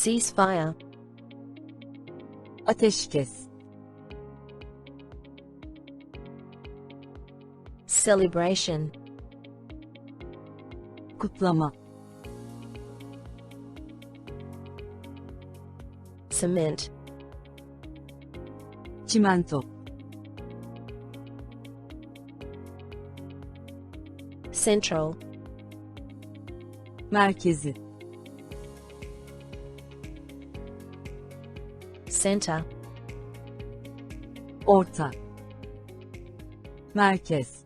ceasefire, ateşkes, celebration, kutlama, cement, çimento, central, merkezi, center, orta, merkez,